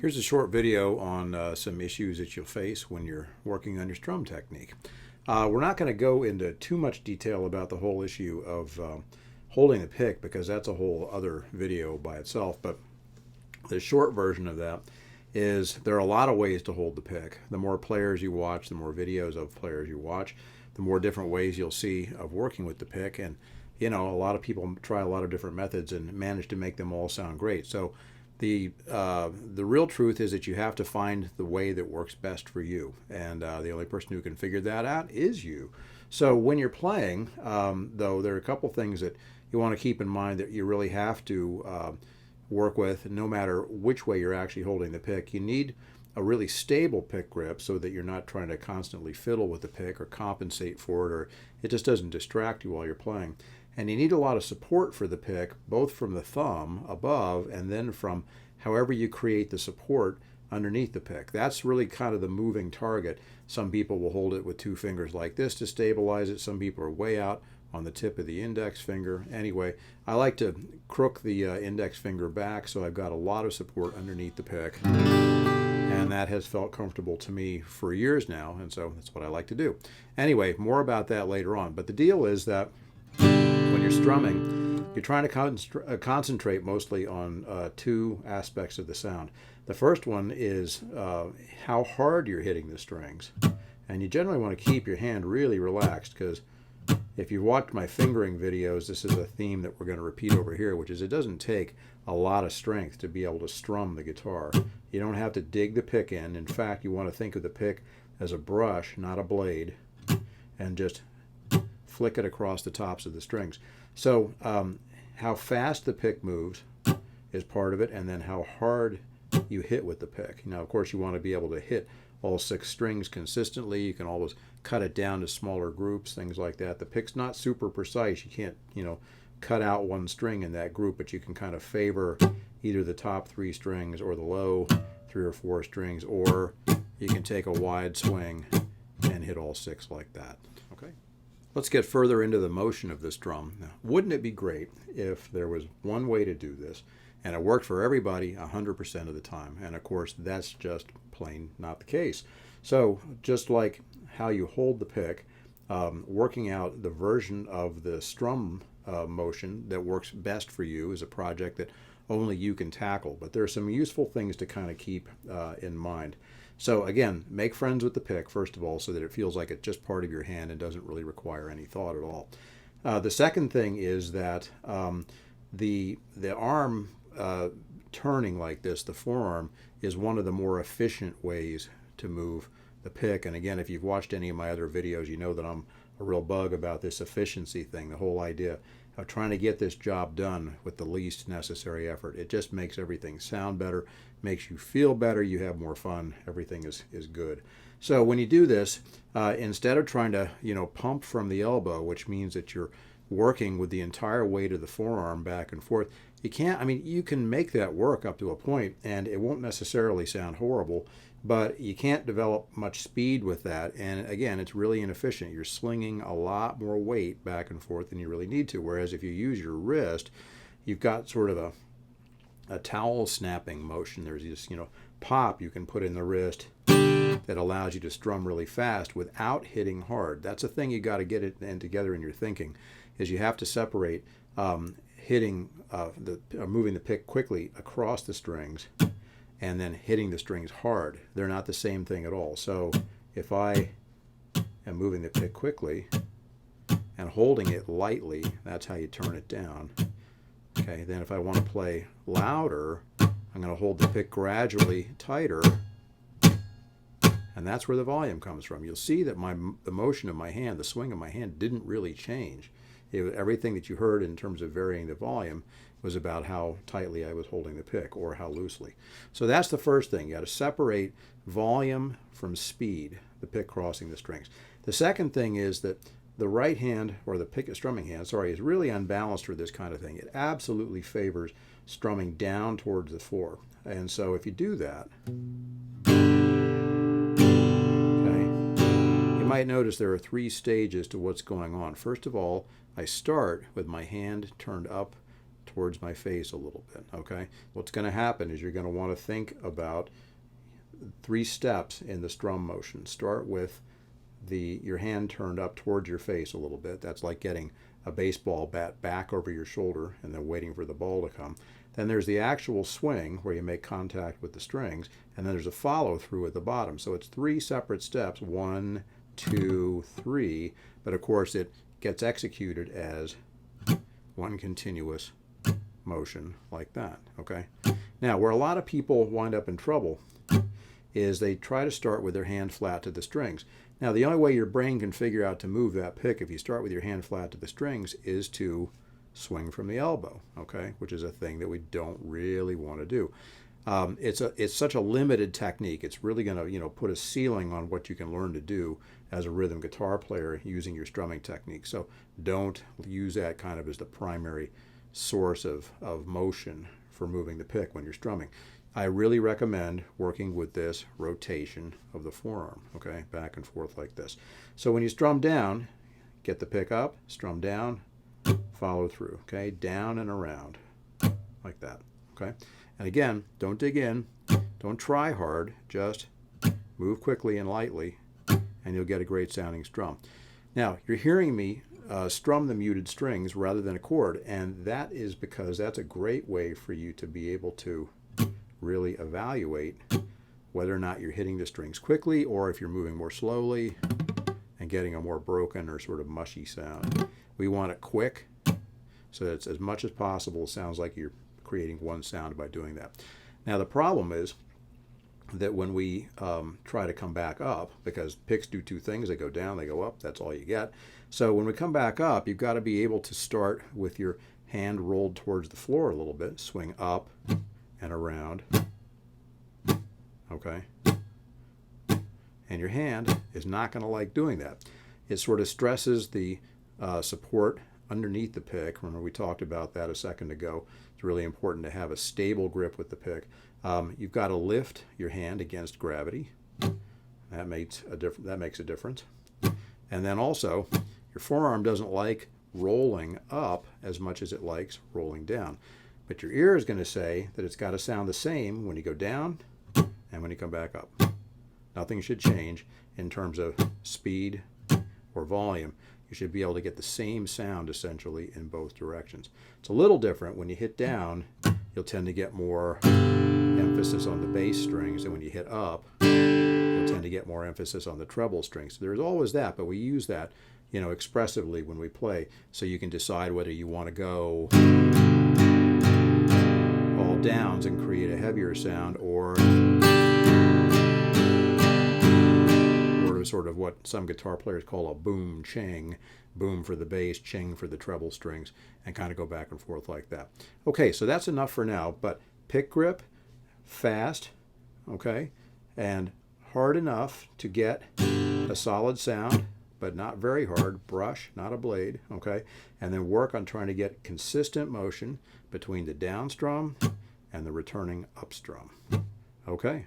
Here's a short video on some issues that you'll face when you're working on your strum technique. We're not going to go into too much detail about the whole issue of holding the pick because that's a whole other video by itself, but the short version of that is there are a lot of ways to hold the pick. The more players you watch, the more videos of players you watch, the more different ways you'll see of working with the pick. And you know, a lot of people try a lot of different methods and manage to make them all sound great. So the real truth is that you have to find the way that works best for you, and the only person who can figure that out is you. So when you're playing, though, there are a couple things that you want to keep in mind that you really have to work with, no matter which way you're actually holding the pick. You need a really stable pick grip so that you're not trying to constantly fiddle with the pick or compensate for it, or it just doesn't distract you while you're playing. And you need a lot of support for the pick, both from the thumb above and then from however you create the support underneath the pick. That's really kind of the moving target. Some people will hold it with two fingers like this to stabilize it. Some people are way out on the tip of the index finger. Anyway, I like to crook the index finger back so I've got a lot of support underneath the pick. And that has felt comfortable to me for years now, and so that's what I like to do. Anyway, more about that later on. But the deal is that when you're strumming, you're trying to concentrate mostly on two aspects of the sound. The first one is how hard you're hitting the strings. And you generally want to keep your hand really relaxed, because if you've watched my fingering videos, this is a theme that we're going to repeat over here, which is it doesn't take a lot of strength to be able to strum the guitar. You don't have to dig the pick in. In fact, you want to think of the pick as a brush, not a blade, and just flick it across the tops of the strings. So how fast the pick moves is part of it, and then how hard you hit with the pick. Now, of course, you want to be able to hit all 6 strings consistently. You can always cut it down to smaller groups, things like that. The pick's not super precise. You can't, cut out one string in that group, but you can kind of favor either the top 3 strings or the low 3 or 4 strings, or you can take a wide swing and hit all 6 like that. Okay. Let's get further into the motion of this drum. Now, wouldn't it be great if there was one way to do this and it worked for everybody 100% of the time? And of course, that's just plain not the case. So just like how you hold the pick, working out the version of the strum motion that works best for you is a project that only you can tackle. But there are some useful things to kind of keep in mind. So again, make friends with the pick, first of all, so that it feels like it's just part of your hand and doesn't really require any thought at all. The second thing is that the arm turning like this, the forearm, is one of the more efficient ways to move the pick. And again, if you've watched any of my other videos, you know that I'm a real bug about this efficiency thing, the whole idea of trying to get this job done with the least necessary effort. It just makes everything sound better, makes you feel better, you have more fun, everything is good. So when you do this, instead of trying to pump from the elbow, which means that you're working with the entire weight of the forearm back and forth, you can make that work up to a point and it won't necessarily sound horrible, but you can't develop much speed with that. And again, it's really inefficient. You're slinging a lot more weight back and forth than you really need to. Whereas if you use your wrist, you've got sort of a towel snapping motion. There's this, pop you can put in the wrist that allows you to strum really fast without hitting hard. That's a thing you got to get it in together in your thinking, is you have to separate hitting moving the pick quickly across the strings and then hitting the strings hard. They're not the same thing at all. So if I am moving the pick quickly and holding it lightly, that's how you turn it down. Okay, then if I want to play louder, I'm going to hold the pick gradually tighter, and that's where the volume comes from. You'll see that the motion of my hand, the swing of my hand, didn't really change. Everything that you heard in terms of varying the volume was about how tightly I was holding the pick or how loosely. So that's the first thing. You got to separate volume from speed, the pick crossing the strings. The second thing is that the right hand, or the strumming hand, is really unbalanced for this kind of thing. It absolutely favors strumming down towards the floor. And so if you do that, you might notice there are 3 stages to what's going on. First of all, I start with my hand turned up towards my face a little bit, okay? What's going to happen is you're going to want to think about 3 steps in the strum motion. Start with your hand turned up towards your face a little bit. That's like getting a baseball bat back over your shoulder and then waiting for the ball to come. Then there's the actual swing where you make contact with the strings, and then there's a follow through at the bottom. So it's 3 separate steps, 1, 2, 3, but of course it gets executed as one continuous motion like that, okay? Now, where a lot of people wind up in trouble is they try to start with their hand flat to the strings. Now, the only way your brain can figure out to move that pick if you start with your hand flat to the strings is to swing from the elbow, okay, which is a thing that we don't really want to do. It's such a limited technique. It's really going to put a ceiling on what you can learn to do as a rhythm guitar player using your strumming technique. So don't use that kind of as the primary source of motion for moving the pick when you're strumming. I really recommend working with this rotation of the forearm, okay, back and forth like this. So when you strum down, get the pick up, strum down, follow through, okay, down and around like that, okay? And again, don't dig in, don't try hard, just move quickly and lightly, and you'll get a great sounding strum. Now, you're hearing me strum the muted strings rather than a chord, and that is because that's a great way for you to be able to really evaluate whether or not you're hitting the strings quickly or if you're moving more slowly and getting a more broken or sort of mushy sound. We want it quick, so that it's as much as possible. It sounds like you're creating one sound by doing that. Now, the problem is that when we try to come back up, because picks do 2 things, they go down, they go up, that's all you get. So when we come back up, you've got to be able to start with your hand rolled towards the floor a little bit, swing up and around, okay? And your hand is not going to like doing that. It sort of stresses the support underneath the pick. Remember, we talked about that a second ago. It's really important to have a stable grip with the pick. You've got to lift your hand against gravity. That makes a difference. And then also, your forearm doesn't like rolling up as much as it likes rolling down. But your ear is going to say that it's got to sound the same when you go down and when you come back up. Nothing should change in terms of speed or volume. You should be able to get the same sound essentially in both directions. It's a little different when you hit down. You'll tend to get more emphasis on the bass strings, and when you hit up, you'll tend to get more emphasis on the treble strings. So there's always that, but we use that, expressively when we play, so you can decide whether you want to go all downs and create a heavier sound, or sort of what some guitar players call a boom ching, boom for the bass, ching for the treble strings, and kind of go back and forth like that. Okay, so that's enough for now, but pick grip, fast, okay, and hard enough to get a solid sound, but not very hard, brush, not a blade, okay, and then work on trying to get consistent motion between the down strum and the returning up strum. Okay.